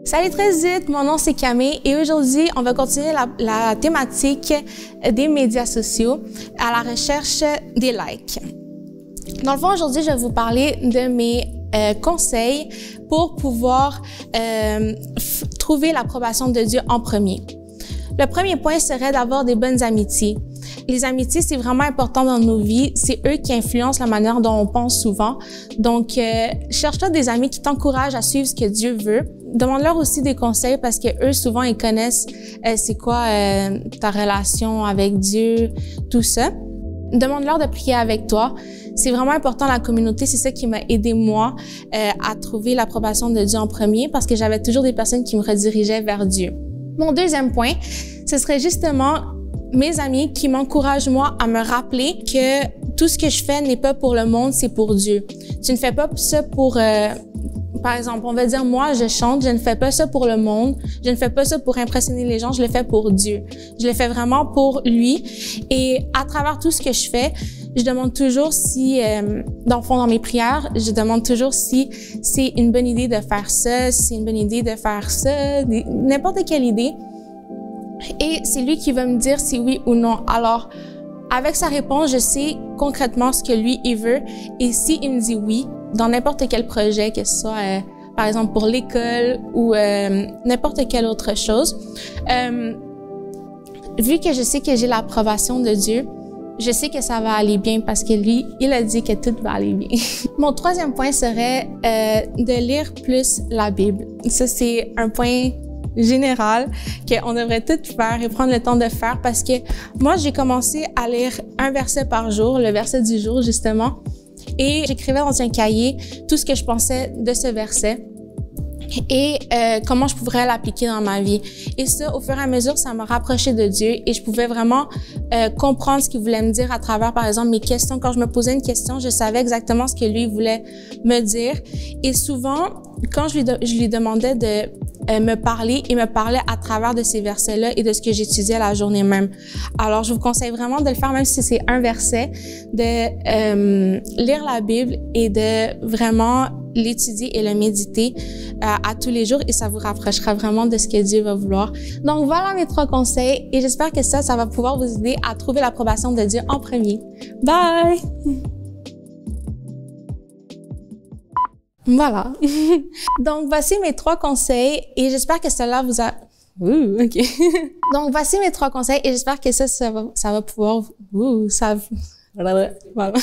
Salut très vite, mon nom c'est Camille et aujourd'hui on va continuer la thématique des médias sociaux à la recherche des likes. Dans le fond, aujourd'hui je vais vous parler de mes conseils pour pouvoir trouver l'approbation de Dieu en premier. Le premier point serait d'avoir des bonnes amitiés. Les amitiés, c'est vraiment important dans nos vies. C'est eux qui influencent la manière dont on pense souvent. Donc, cherche-toi des amis qui t'encouragent à suivre ce que Dieu veut. Demande-leur aussi des conseils parce que eux, souvent, ils connaissent c'est quoi ta relation avec Dieu, tout ça. Demande-leur de prier avec toi. C'est vraiment important, la communauté. C'est ça qui m'a aidé, moi, à trouver l'approbation de Dieu en premier parce que j'avais toujours des personnes qui me redirigeaient vers Dieu. Mon deuxième point, ce serait justement mes amis qui m'encouragent, moi, à me rappeler que tout ce que je fais n'est pas pour le monde, c'est pour Dieu. Tu ne fais pas ça pour... par exemple, on va dire, moi, je chante, je ne fais pas ça pour le monde, je ne fais pas ça pour impressionner les gens, je le fais pour Dieu. Je le fais vraiment pour lui. Et à travers tout ce que je fais, je demande toujours si, dans le fond, dans mes prières, je demande toujours si c'est une bonne idée de faire ça, si c'est une bonne idée de faire ça, n'importe quelle idée. Et c'est lui qui va me dire si oui ou non. Alors, avec sa réponse, je sais concrètement ce que lui, il veut. Et s'il me dit oui, dans n'importe quel projet, que ce soit, par exemple, pour l'école ou n'importe quelle autre chose, vu que je sais que j'ai l'approbation de Dieu, je sais que ça va aller bien parce que lui, il a dit que tout va aller bien. Mon troisième point serait de lire plus la Bible. Ça, c'est un point général qu'on devrait tout faire et prendre le temps de faire parce que moi, j'ai commencé à lire un verset par jour, le verset du jour, justement, et j'écrivais dans un cahier tout ce que je pensais de ce verset et comment je pourrais l'appliquer dans ma vie. Et ça, au fur et à mesure, ça m'a rapproché de Dieu et je pouvais vraiment comprendre ce qu'il voulait me dire à travers, par exemple, mes questions. Quand je me posais une question, je savais exactement ce que lui voulait me dire. Et souvent, quand je lui demandais de me parler, il me parlait à travers de ces versets-là et de ce que j'étudiais la journée même. Alors, je vous conseille vraiment de le faire, même si c'est un verset, de lire la Bible et de vraiment l'étudier et le méditer à tous les jours et ça vous rapprochera vraiment de ce que Dieu va vouloir. Donc voilà mes 3 conseils et j'espère que ça va pouvoir vous aider à trouver l'approbation de Dieu en premier. Bye! Voilà. Donc voici mes 3 conseils et j'espère que cela vous a... OK. Donc voici mes 3 conseils et j'espère que ça va pouvoir... Voilà.